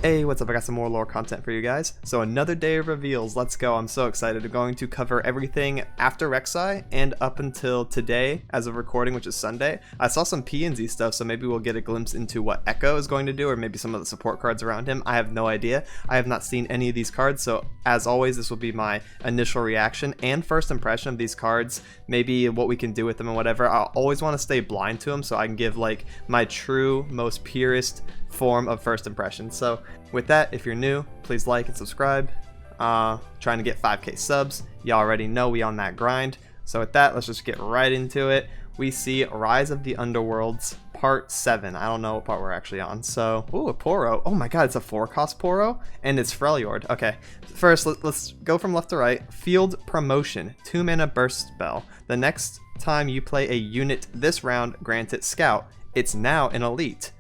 Hey, what's up? I got some more lore content for you guys. So another day of reveals. Let's go. I'm so excited. I'm going to cover everything after Rek'Sai and up until today as of recording, which is Sunday. I saw some P&Z stuff, so maybe we'll get a glimpse into what Echo is going to do, or maybe some of the support cards around him. I have no idea. I have not seen any of these cards, so as always, this will be my initial reaction and first impression of these cards, maybe what we can do with them and whatever. I'll always want to stay blind to them so I can give like my true, most purest form of first impression. So with that, if you're new, please like and subscribe. Trying to get 5k subs. You already know we on that grind. So with that, let's just get right into it. We see Rise of the Underworlds part 7. I don't know what part we're actually on. So, ooh, a Poro. Oh my god, it's a 4-cost Poro and it's Freljord. Okay, first let's go from left to right. Field Promotion, 2 mana burst spell. The next time you play a unit this round, grant it Scout. It's now an elite.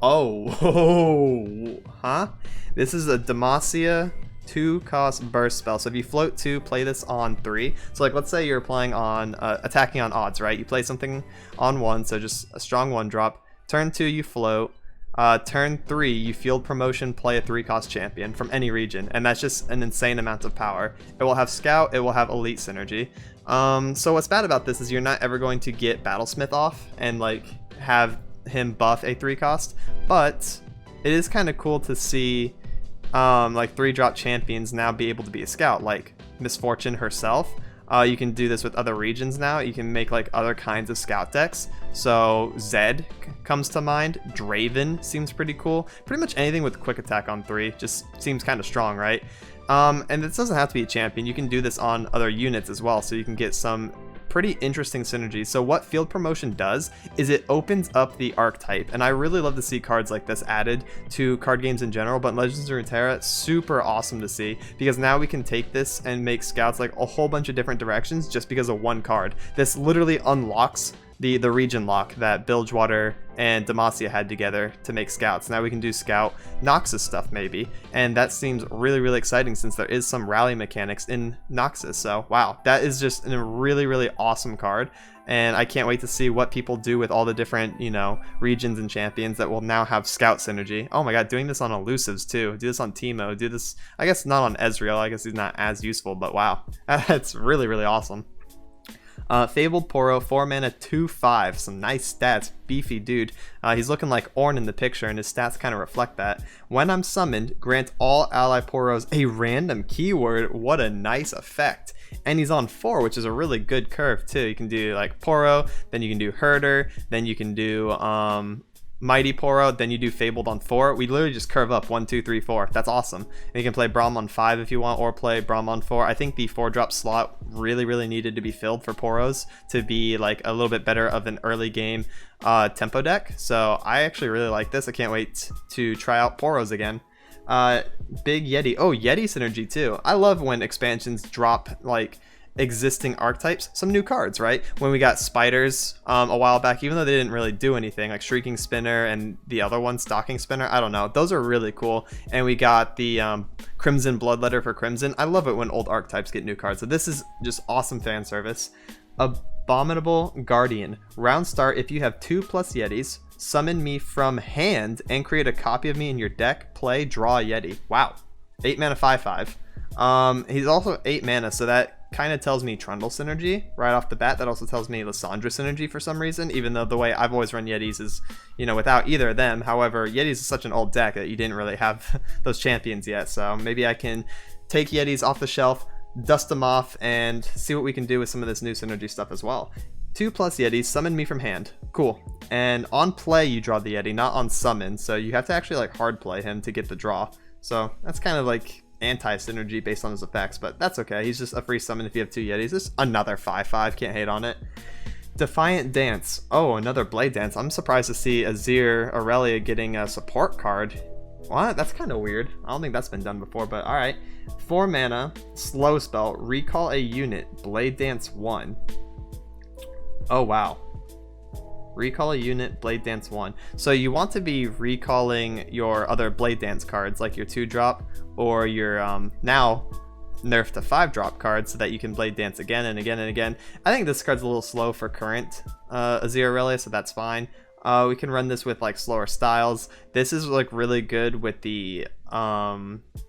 Oh, huh? This is a Demacia 2-cost burst spell. So if you float 2, play this on 3. So like, let's say you're playing on attacking on odds, right? You play something on 1, so just a strong 1-drop. Turn 2, you float. Turn 3, you field promotion, play a 3-cost champion from any region, and that's just an insane amount of power. It will have Scout, it will have Elite synergy. So what's bad about this is you're not ever going to get Battlesmith off and like have him buff a 3-cost, but it is kind of cool to see like 3-drop champions now be able to be a scout, like Misfortune herself. You can do this with other regions now. You can make like other kinds of scout decks. So Zed comes to mind. Draven seems pretty cool. Pretty much anything with quick attack on 3 just seems kind of strong, right? And this doesn't have to be a champion. You can do this on other units as well, so you can get some pretty interesting synergy. So what field promotion does is it opens up the archetype, and I really love to see cards like this added to card games in general, but in Legends of Runeterra, super awesome to see, because now we can take this and make scouts like a whole bunch of different directions just because of one card. This literally unlocks the region lock that Bilgewater and Demacia had together to make scouts. Now we can do scout Noxus stuff maybe, and that seems really, really exciting since there is some rally mechanics in Noxus. So wow, that is just a really, really awesome card, and I can't wait to see what people do with all the different, you know, regions and champions that will now have scout synergy. Oh my god, doing this on elusives too. Do this on Teemo, do this, I guess not on Ezreal, I guess he's not as useful, but wow, that's really, really awesome. Fabled Poro, 4 mana, 2/5. Some nice stats. Beefy dude. He's looking like Ornn in the picture, and his stats kind of reflect that. When I'm summoned, grant all ally Poros a random keyword. What a nice effect. And he's on 4, which is a really good curve too. You can do like Poro, then you can do Herder, then you can do Mighty Poro, then you do Fabled on 4. We literally just curve up 1, 2, 3, 4. That's awesome. And you can play Braum on 5 if you want, or play Braum on 4. I think the 4-drop slot really, really needed to be filled for Poros to be like a little bit better of an early game tempo deck. So I actually really like this. I can't wait to try out Poros again. Big Yeti. Oh, Yeti synergy too. I love when expansions drop like existing archetypes some new cards, right? When we got spiders a while back, even though they didn't really do anything, like Shrieking Spinner and the other one, Stalking Spinner, I don't know, those are really cool. And we got the Crimson Bloodletter for Crimson. I love it when old archetypes get new cards, so this is just awesome fan service. Abominable Guardian. Round start, if you have 2+ Yetis, summon me from hand and create a copy of me in your deck. Play, draw a Yeti. Wow. 8 mana, 5/5. He's also 8 mana, so that kind of tells me Trundle synergy right off the bat. That also tells me Lysandra synergy for some reason, even though the way I've always run Yetis is, you know, without either of them. However, Yetis is such an old deck that you didn't really have those champions yet, so maybe I can take Yetis off the shelf, dust them off, and see what we can do with some of this new synergy stuff as well. 2+ Yetis, summon me from hand. Cool. And on play you draw the Yeti, not on summon, so you have to actually like hard play him to get the draw. So that's kind of like anti-synergy based on his effects, but that's okay. He's just a free summon if you have 2 Yetis. This another 5/5, can't hate on it. Defiant Dance. Oh, another Blade Dance. I'm surprised to see Azir Aurelia getting a support card. What? That's kind of weird. I don't think that's been done before, but alright. 4 mana, slow spell, recall a unit, Blade Dance 1. Oh wow. Recall a unit, Blade Dance 1. So you want to be recalling your other Blade Dance cards, like your 2-drop or your now nerf to 5-drop cards, so that you can Blade Dance again and again and again. I think this card's a little slow for current Azir Aurelia, so that's fine. We can run this with like slower styles. This is like really good with the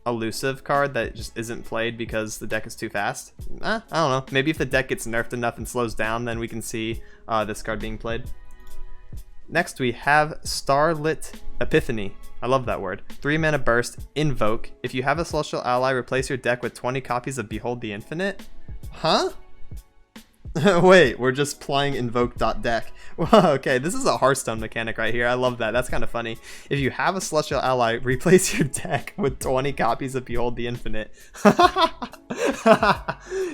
elusive card that just isn't played because the deck is too fast. I don't know. Maybe if the deck gets nerfed enough and slows down, then we can see this card being played. Next we have Starlit Epiphany. I love that word. 3 mana burst, invoke. If you have a celestial ally, replace your deck with 20 copies of Behold the Infinite. Huh? Wait, we're just playing invoke.deck. Okay, this is a Hearthstone mechanic right here. I love that. That's kind of funny. If you have a celestial ally, replace your deck with 20 copies of Behold the Infinite.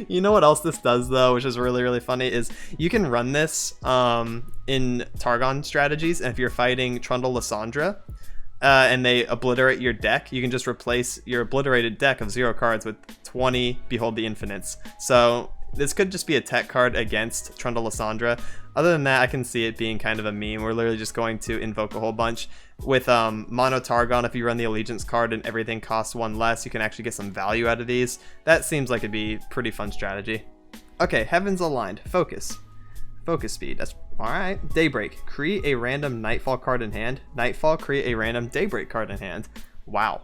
You know what else this does though, which is really, really funny, is you can run this in Targon strategies, and if you're fighting Trundle Lysandra, and they obliterate your deck, you can just replace your obliterated deck of 0 cards with 20 Behold the Infinites. So this could just be a tech card against Trundle Lysandra. Other than that, I can see it being kind of a meme. We're literally just going to invoke a whole bunch. With Mono Targon, if you run the Allegiance card and everything costs 1 less, you can actually get some value out of these. That seems like it'd be pretty fun strategy. Okay, Heavens Aligned. Focus. Focus speed. That's alright. Daybreak. Create a random Nightfall card in hand. Nightfall, create a random Daybreak card in hand. Wow.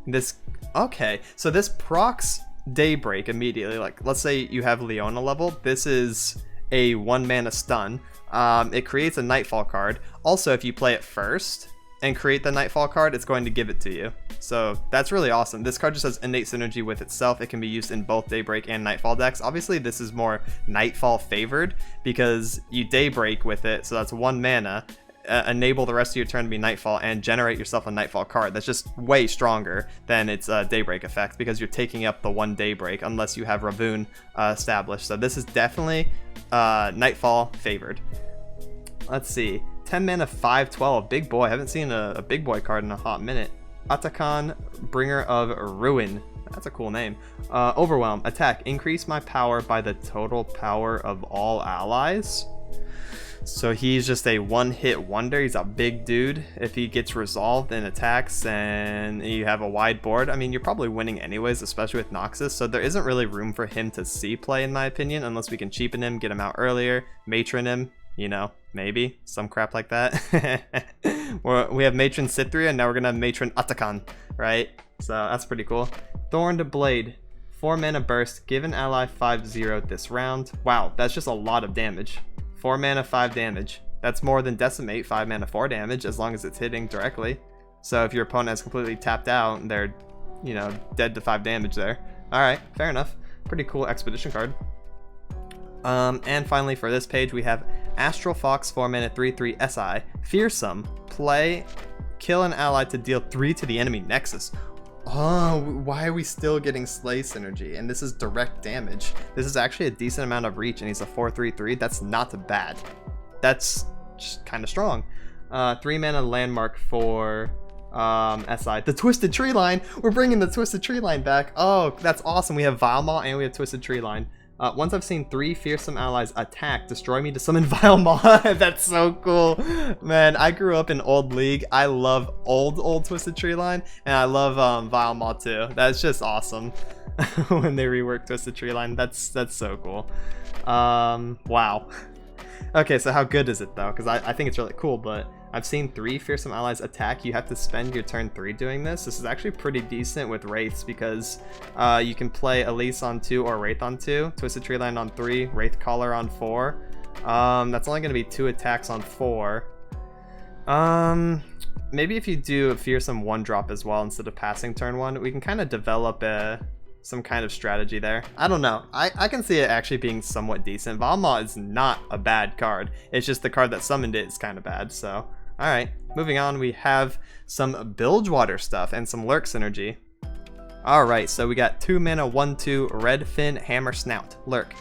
This... Okay, so this procs Daybreak immediately. Like, let's say you have Leona level. This is a 1 mana stun. It creates a Nightfall card. Also, if you play it first and create the Nightfall card, it's going to give it to you. So that's really awesome. This card just has innate synergy with itself. It can be used in both Daybreak and Nightfall decks. Obviously, this is more Nightfall favored because you Daybreak with it, so that's 1 mana. Enable the rest of your turn to be Nightfall and generate yourself a Nightfall card. That's just way stronger than its Daybreak effect because you're taking up the 1 Daybreak unless you have Ravoon established. So this is definitely Nightfall favored. Let's see. 10 mana 5/12. Big boy. I haven't seen a big boy card in a hot minute. Atakan, Bringer of Ruin. That's a cool name. Overwhelm. Attack. Increase my power by the total power of all allies. So he's just a one-hit wonder. He's a big dude. If he gets resolved and attacks and you have a wide board, I mean, you're probably winning anyways, especially with Noxus. So there isn't really room for him to see play, in my opinion, unless we can cheapen him, get him out earlier, matron him, you know, maybe some crap like that. We have matron Cithria, and now we're gonna have matron Atakan, right? So that's pretty cool. Thorned Blade. 4 mana burst. Give an ally 5/0 this round. Wow, that's just a lot of damage. 4 mana 5 damage. That's more than Decimate, 5 mana 4 damage, as long as it's hitting directly. So if your opponent has completely tapped out, they're, you know, dead to 5 damage there. Alright, fair enough. Pretty cool Expedition card. And finally for this page we have Astral Fox, 4 mana 3/3 SI. Fearsome. Play, kill an ally to deal 3 to the enemy Nexus. Oh, why are we still getting Slay synergy? And this is direct damage. This is actually a decent amount of reach, and he's a 4/3/3. That's not bad. That's just kind of strong. 3 mana landmark for SI. The Twisted Tree Line. We're bringing the Twisted Tree Line back. Oh, that's awesome. We have Vilemaw and we have Twisted Tree Line. Once I've seen 3 fearsome allies attack, destroy me to summon Vilemaw. That's so cool. Man, I grew up in old League. I love old Twisted Tree Line, and I love Vilemaw too. That's just awesome. When they rework Twisted Tree Line, that's so cool. Wow. Okay, so how good is it though? Because I think it's really cool, but I've seen 3 fearsome allies attack. You have to spend your turn 3 doing this. This is actually pretty decent with Wraiths because you can play Elise on 2 or Wraith on 2, Twisted Tree Line on 3, Wraith Caller on 4. That's only going to be 2 attacks on 4. Maybe if you do a fearsome 1-drop as well instead of passing turn 1, we can kind of develop some kind of strategy there. I don't know. I can see it actually being somewhat decent. Vilemaw is not a bad card. It's just the card that summoned it is kind of bad, so... Alright, moving on, we have some Bilgewater stuff and some Lurk synergy. Alright, so we got 2 mana 1/2 Red Fin Hammer Snout, Lurk.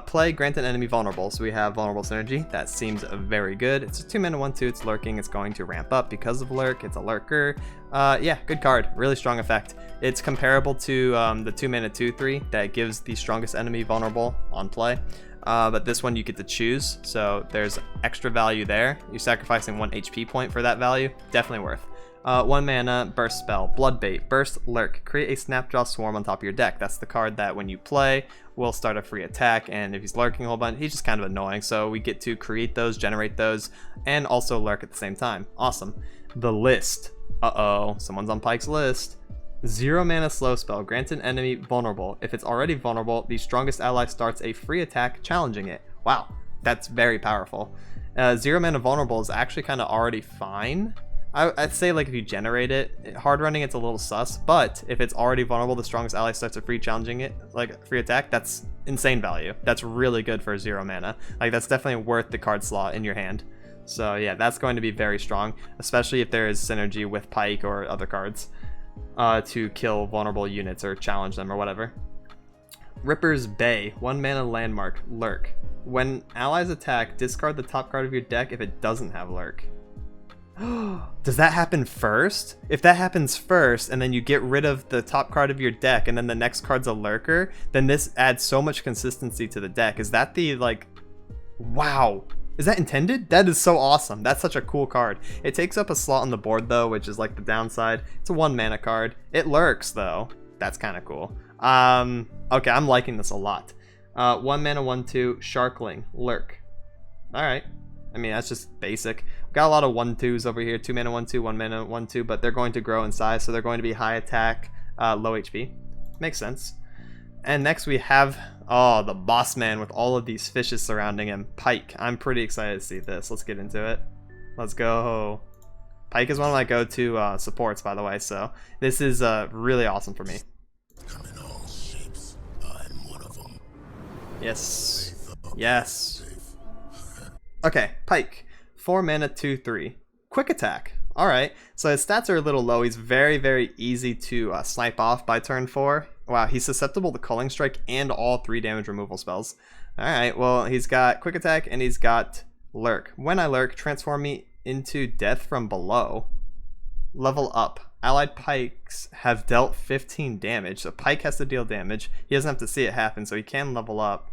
Play, grant an enemy vulnerable. So we have vulnerable synergy. That seems very good. It's a 2 mana 1/2. It's lurking. It's going to ramp up because of lurk. It's a lurker. Yeah, good card. Really strong effect. It's comparable to the 2 mana 2/3 that gives the strongest enemy vulnerable on play. but this one you get to choose, so there's extra value there. You're sacrificing 1 HP point for that value. Definitely worth. 1 mana, burst spell, Bloodbait, burst, lurk. Create a Snapjaw Swarm on top of your deck. That's the card that when you play will start a free attack, and if he's lurking a whole bunch, he's just kind of annoying. So we get to create those, generate those, and also lurk at the same time. Awesome. The list. Uh-oh, someone's on Pyke's list. 0 mana slow spell, grant an enemy vulnerable. If it's already vulnerable, the strongest ally starts a free attack challenging it. Wow, that's very powerful. 0 mana vulnerable is actually kind of already fine. I'd say like if you generate it, hard running it's a little sus, but if it's already vulnerable, the strongest ally starts a free challenging it, like free attack, that's insane value. That's really good for 0 mana. Like that's definitely worth the card slot in your hand. So yeah, that's going to be very strong, especially if there is synergy with Pyke or other cards to kill vulnerable units or challenge them or whatever. Ripper's Bay, 1 mana landmark, lurk. When allies attack, discard the top card of your deck if it doesn't have lurk. Does that happen first? If that happens first and then you get rid of the top card of your deck and then the next card's a lurker, then this adds so much consistency to the deck. Is that the like, wow, is that intended? That is so awesome. That's such a cool card. It takes up a slot on the board though, which is like the downside. It's a 1 mana card. It lurks though. That's kind of cool. Okay, I'm liking this a lot. 1 mana 1/2 Sharkling, lurk. All right. I mean, that's just basic. Got a lot of 1/2s over here. 2 mana 1/2, 1 mana 1/2, but they're going to grow in size, so they're going to be high attack, low HP. Makes sense. And next we have, oh, the boss man with all of these fishes surrounding him, Pyke. I'm pretty excited to see this. Let's get into it. Let's go. Pyke is one of my go-to supports, by the way, so this is really awesome for me. Come in all shapes. I'm one of them. Yes. Yes. Okay, Pyke. 4 mana 2/3. Quick attack. Alright, so his stats are a little low. He's very, very easy to snipe off by turn 4. Wow, he's susceptible to Culling Strike and all 3 damage removal spells. Alright, well, he's got quick attack and he's got lurk. When I lurk, transform me into death from below. Level up. Allied Pykes have dealt 15 damage, so Pyke has to deal damage. He doesn't have to see it happen, so he can level up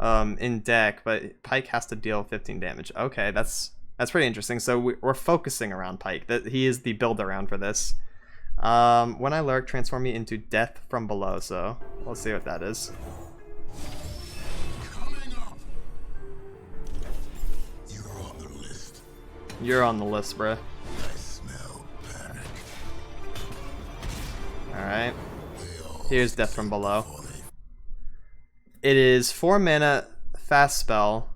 in deck, but Pyke has to deal 15 damage. Okay, that's pretty interesting. So we're focusing around Pyke. That he is the build around for this. When I lurk, transform me into death from below. So let's see what that is. Coming up. You're on the list. You're on the list, bruh. I smell panic. All right. Here's death from below. It is 4 mana, fast spell,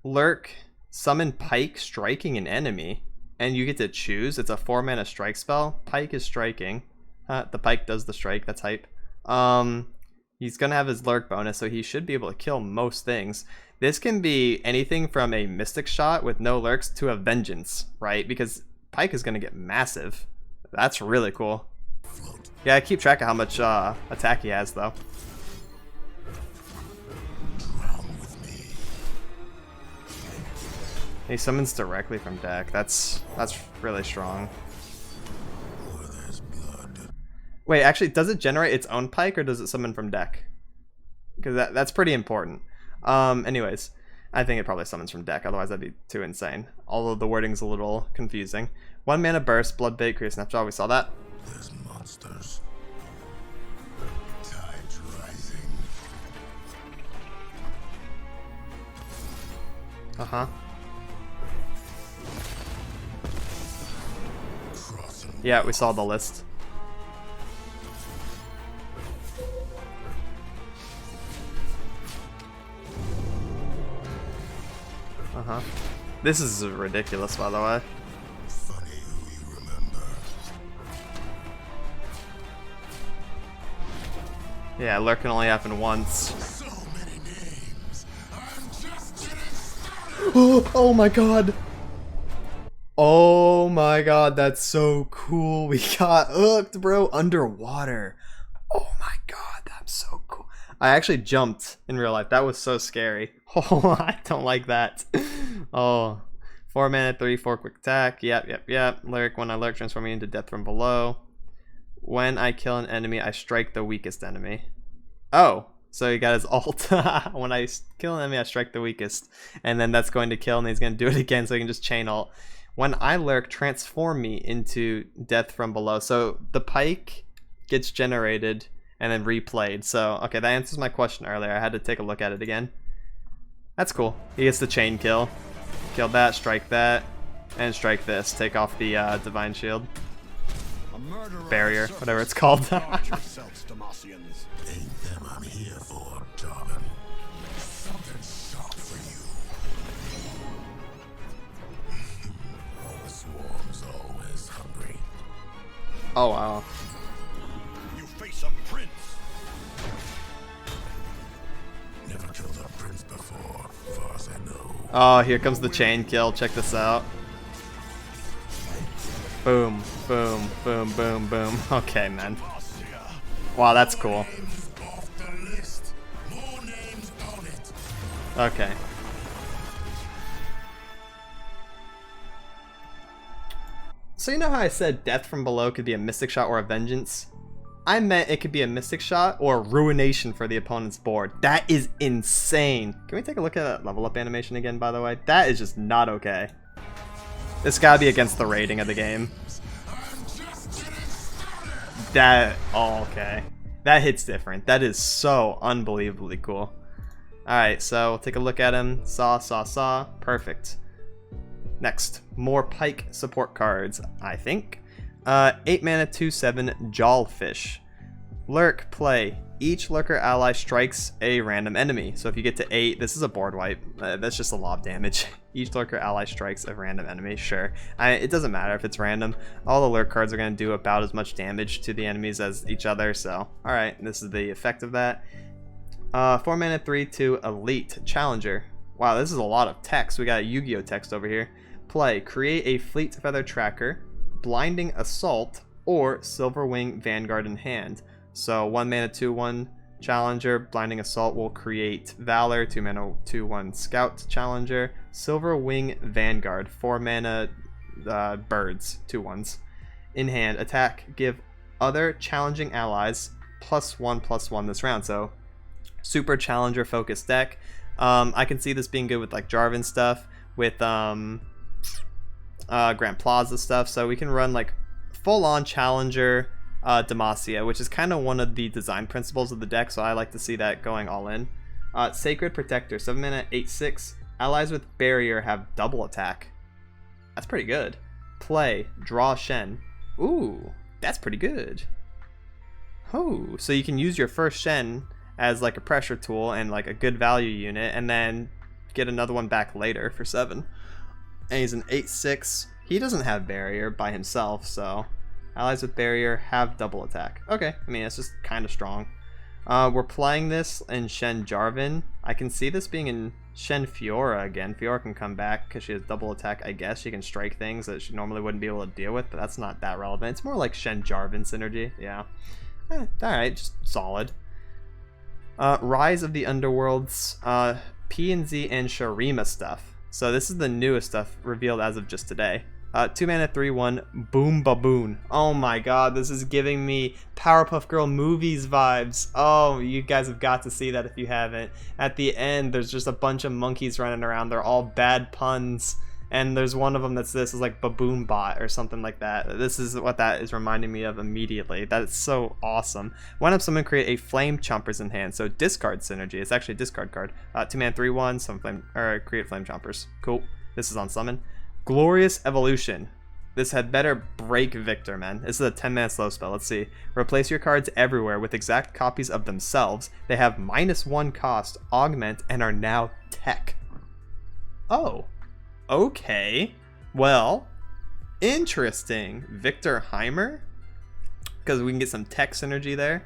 lurk, summon Pyke striking an enemy, and you get to choose. It's a 4 mana strike spell. Pyke is striking. The Pyke does the strike, that's hype. He's gonna have his lurk bonus, so he should be able to kill most things. This can be anything from a mystic shot with no lurks to a vengeance, right? Because Pyke is gonna get massive. That's really cool. Yeah, I keep track of how much attack he has though. He summons directly from deck. That's really strong. Wait, actually, does it generate its own Pyke or does it summon from deck? Because that's pretty important. Anyways, I think it probably summons from deck. Otherwise, that'd be too insane. Although the wording's a little confusing. 1 mana burst, Bloodbait, create Snapjaw. We saw that. There's monsters. Tide's rising. Uh-huh. Yeah, we saw the list. Uh-huh. This is ridiculous, by the way. Funny who you remember. Yeah, lurk can only happen once. So many names. I'm just getting started. Oh my god. Oh my god, that's so cool. We got hooked, bro. Underwater. Oh my god, that's so cool. I actually jumped in real life. That was so scary. Oh, I don't like that. Oh. 4 mana, 3/4 quick attack. Yep. Lurk. When I lurk, transform me into death from below. When I kill an enemy, I strike the weakest enemy. Oh, So he got his ult. When I kill an enemy, I strike the weakest. And then that's going to kill, and he's going to do it again, so he can just chain ult. When I lurk, transform me into death from below. So the Pyke gets generated and then replayed. So, okay, that answers my question earlier. I had to take a look at it again. That's cool. He gets the chain kill. Kill that, strike that, and strike this. Take off the divine shield. Barrier, whatever it's called. Ain't them I'm here for, Targon. Something sharp for you. The swarm's always hungry. Oh wow. You face a prince. Never killed a prince before, far as I know. Oh, here comes the chain kill. Check this out. Boom, boom, boom, boom, boom. Okay, man. Wow, that's cool. Okay. So you know how I said death from below could be a mystic shot or a vengeance? I meant it could be a mystic shot or a ruination for the opponent's board. That is insane. Can we take a look at that level up animation again, by the way? That is just not okay. This gotta be against the rating of the game. That, oh, okay. That hits different. That is so unbelievably cool. Alright, so we'll take a look at him. Saw. Perfect. Next, more Pyke support cards, I think. 8 mana, 2/7, Jawlfish. Lurk, play. Each Lurker ally strikes a random enemy. So if you get to 8, this is a board wipe. That's just a lot of damage. Each Lurker ally strikes a random enemy, sure. It doesn't matter if it's random. All the Lurk cards are going to do about as much damage to the enemies as each other, so alright, this is the effect of that. 4 mana, 3/2, Elite, Challenger. Wow, this is a lot of text. We got Yu-Gi-Oh text over here. Play, create a Fleet Feather Tracker, Blinding Assault, or Silverwing Vanguard in hand. So 1 mana, 2/1 Challenger, Blinding Assault will create Valor, 2 mana, 2/1 Scout Challenger, Silverwing Vanguard, 4 mana Birds, 2/1s. In hand, attack, give other challenging allies +1/+1 this round. So super Challenger focused deck. I can see this being good with like Jarvan stuff, with Grand Plaza stuff. So we can run like full on Challenger Demacia, which is kind of one of the design principles of the deck, so I like to see that going all in. Sacred Protector, 7 mana, 8/6. Allies with Barrier have double attack. That's pretty good. Play, draw Shen. Ooh, that's pretty good. Oh, so you can use your first Shen as like a pressure tool and like a good value unit, and then get another one back later for 7. And he's an 8/6. He doesn't have Barrier by himself, so allies with Barrier have double attack. Okay, I mean, it's just kind of strong. We're playing this in Shen Jarvan. I can see this being in Shen Fiora again. Fiora can come back because she has double attack, I guess. She can strike things that she normally wouldn't be able to deal with, but that's not that relevant. It's more like Shen Jarvan synergy, yeah. Alright, just solid. Rise of the Underworlds, P&Z and Shurima stuff. So this is the newest stuff revealed as of just today. 2 mana, 3/1, Boom Baboon. Oh my god, this is giving me Powerpuff Girl movies vibes. Oh, you guys have got to see that if you haven't. At the end, there's just a bunch of monkeys running around. They're all bad puns. And there's one of them that's this is like Baboon Bot or something like that. This is what that is reminding me of immediately. That's so awesome. One of someone create a Flame Chompers in hand. So discard synergy. It's actually a discard card. 2 mana, 3/1, create Flame Chompers. Cool. This is on summon. Glorious Evolution. This had better break Victor, man. This is a 10 mana slow spell. Let's see. Replace your cards everywhere with exact copies of themselves. They have -1 cost, augment, and are now tech. Oh. Okay. Well, interesting. Victor Heimer? Because we can get some tech synergy there.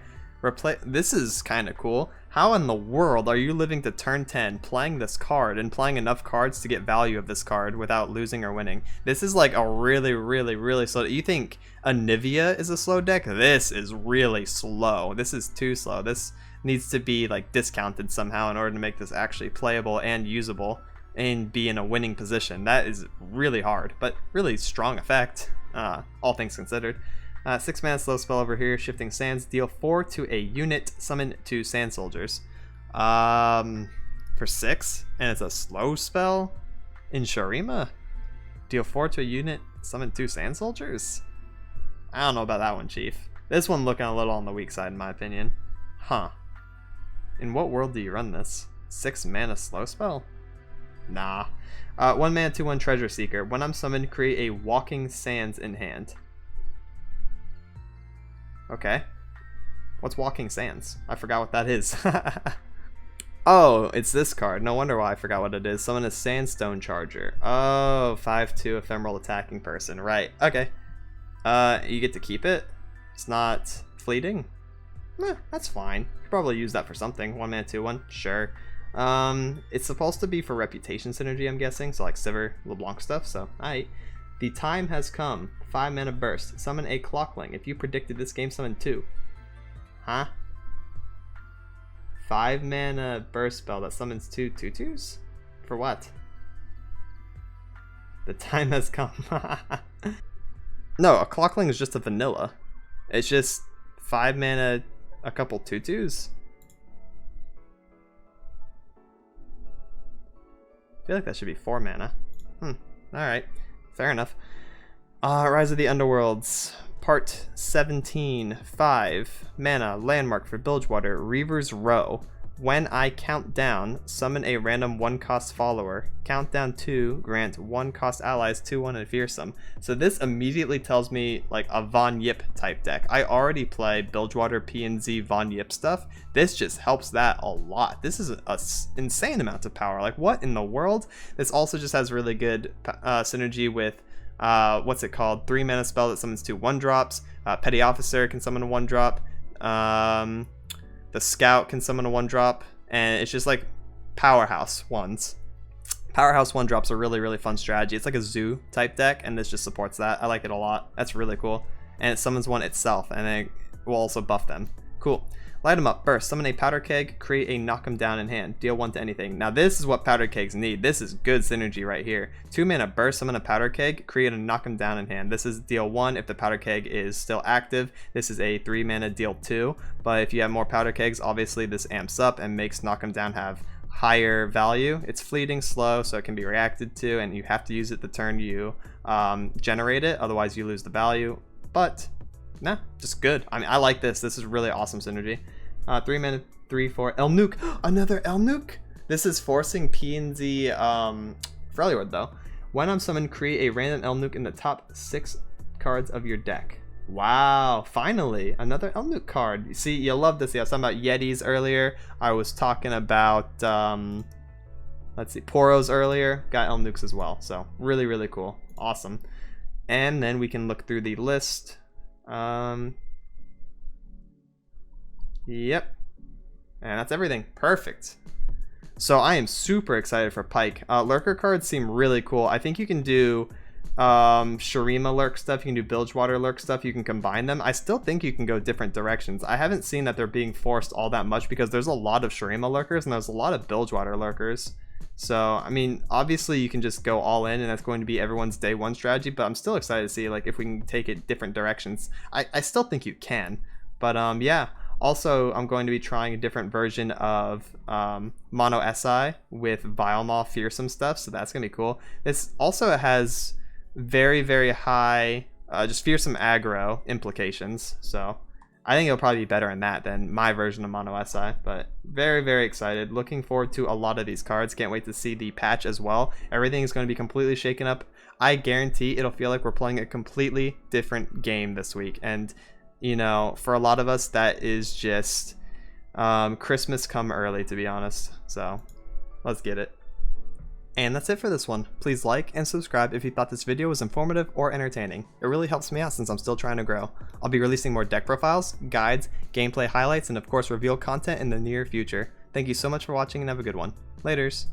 This is kind of cool. How in the world are you living to turn 10, playing this card, and playing enough cards to get value of this card without losing or winning? This is like a really, really, really slow. You think Anivia is a slow deck? This is really slow. This is too slow. This needs to be like discounted somehow in order to make this actually playable and usable and be in a winning position. That is really hard, but really strong effect, all things considered. 6 mana slow spell over here, Shifting Sands, deal 4 to a unit, summon 2 Sand Soldiers. For 6, and it's a slow spell in Shurima. Deal 4 to a unit, summon 2 sand soldiers. I don't know about that one, Chief. This one looking a little on the weak side in my opinion. Huh. In what world do you run this? 6 mana slow spell? Nah. 1 mana 2/1 treasure seeker. When I'm summoned, create a walking sands in hand. Okay. What's walking sands? I forgot what that is. Oh, it's this card. No wonder why I forgot what it is. Summon a sandstone charger. Oh, 5/2 ephemeral attacking person. Right. Okay. You get to keep it. It's not fleeting. That's fine. You could probably use that for something. 1 mana 2/1. Sure. It's supposed to be for reputation synergy, I'm guessing. So like Sivir, LeBlanc stuff. So, alright. The time has come. 5 mana burst. Summon a clockling. If you predicted this game, summon 2. Huh? 5 mana burst spell that summons 2 2/2s? For what? The time has come. No, a clockling is just a vanilla. It's just 5 mana, a couple 2/2s. I feel like that should be 4 mana. Alright. Fair enough. Rise of the Underworlds. Part 17. 5 mana. Landmark for Bilgewater. Reaver's Row. When I count down, summon a random 1-cost follower. Countdown 2, grant 1-cost allies 2/1 and fearsome. So this immediately tells me like a Von Yip type deck. I already play Bilgewater P&Z Von Yip stuff. This just helps that a lot. This is a insane amount of power. Like what in the world? This also just has really good synergy with what's it called? 3 mana spell that summons 2 1-drops. Petty Officer can summon a 1-drop. The Scout can summon a 1-drop, and it's just like powerhouse ones. Powerhouse 1-drops are really, really fun strategy. It's like a zoo type deck, and this just supports that. I like it a lot. That's really cool. And it summons one itself, and it will also buff them. Cool. Light them up. Burst. Summon a powder keg. Create a knock 'em down in hand. Deal 1 to anything. Now this is what powder kegs need. This is good synergy right here. 2 mana burst. Summon a powder keg. Create a knock 'em down in hand. This is deal 1 if the powder keg is still active. This is a 3 mana deal 2. But if you have more powder kegs, obviously this amps up and makes knock 'em down have higher value. It's fleeting, slow, so it can be reacted to, and you have to use it the turn you generate it. Otherwise you lose the value. But nah, just good. I mean, I like this. This is really awesome synergy. 3 mana, 3/4. Elnuke. Another Elnuke. This is forcing P&Z Freljord though. When I'm summoned, create a random Elnuke in the top 6 cards of your deck. Wow, finally another Elnuke card. You see, you love this. Yeah, I was talking about Yetis earlier. I was talking about let's see, Poros earlier. Got Elnukes as well. So really, really cool. Awesome. And then we can look through the list. Yep, and that's everything. Perfect. So I am super excited for Pyke. Lurker cards seem really cool. I think you can do Shurima Lurk stuff, you can do Bilgewater Lurk stuff, you can combine them. I still think you can go different directions. I haven't seen that they're being forced all that much because there's a lot of Shurima Lurkers and there's a lot of Bilgewater Lurkers. So I mean, obviously you can just go all in and that's going to be everyone's day 1 strategy, but I'm still excited to see like if we can take it different directions. I still think you can, but yeah. Also, I'm going to be trying a different version of Mono SI with Vilemaw fearsome stuff, so that's going to be cool. This also has very, very high just fearsome aggro implications, so I think it'll probably be better in that than my version of Mono SI, but very, very excited. Looking forward to a lot of these cards. Can't wait to see the patch as well. Everything is going to be completely shaken up. I guarantee it'll feel like we're playing a completely different game this week, and you know, for a lot of us, that is just Christmas come early, to be honest. So let's get it. And that's it for this one. Please like and subscribe if you thought this video was informative or entertaining. It really helps me out since I'm still trying to grow. I'll be releasing more deck profiles, guides, gameplay highlights, and of course reveal content in the near future. Thank you so much for watching and have a good one. Laters.